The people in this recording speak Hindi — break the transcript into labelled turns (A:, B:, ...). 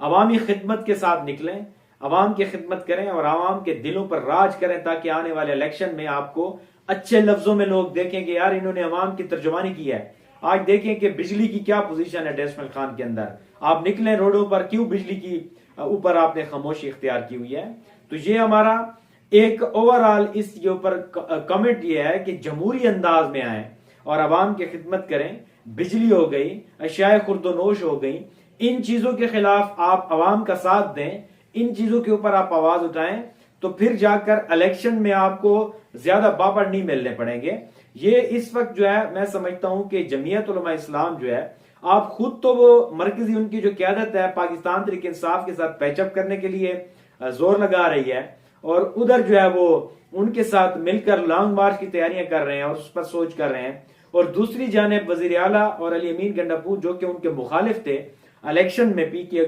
A: अवामी खिदमत के साथ निकलें, अवाम की खिदमत करें और आवाम के दिलों पर राज करें, ताकि आने वाले इलेक्शन में आपको अच्छे लफ्जों में लोग देखें कि यार इन्होंने अवाम की तर्जुमानी की है। आज देखें कि बिजली की क्या पोजीशन है डेस्मल खान के अंदर। आप निकलें रोडों पर, क्यों बिजली की ऊपर आपने खामोशी इख्तियार की हुई है। तो ये हमारा एक ओवरऑल इसके ऊपर कमेंट ये है कि जमहूरी अंदाज में आए और अवाम की खिदमत करें। बिजली हो गई, अशियाए खुर्दोनोश हो गई, इन चीजों के खिलाफ आप अवाम का साथ दें, इन चीजों के ऊपर आप आवाज उठाएं, तो फिर जाकर इलेक्शन में आपको ज्यादा बापड़ नहीं मिलने पड़ेंगे। ये इस वक्त जो है मैं समझता हूं कि जमीयत उलमा इस्लाम जो है, आप खुद तो वो मरकजी उनकी जो क्यादत है पाकिस्तान तहरीक इंसाफ के साथ पैचअप करने के लिए जोर लगा रही है, और उधर जो है वो उनके साथ मिलकर लॉन्ग मार्च की तैयारियां कर रहे हैं और उस पर सोच कर रहे हैं। और दूसरी जानिब वजीर आला और अली अमीन गंडापुर जो कि उनके मुखालिफ थे इलेक्शन में, पी की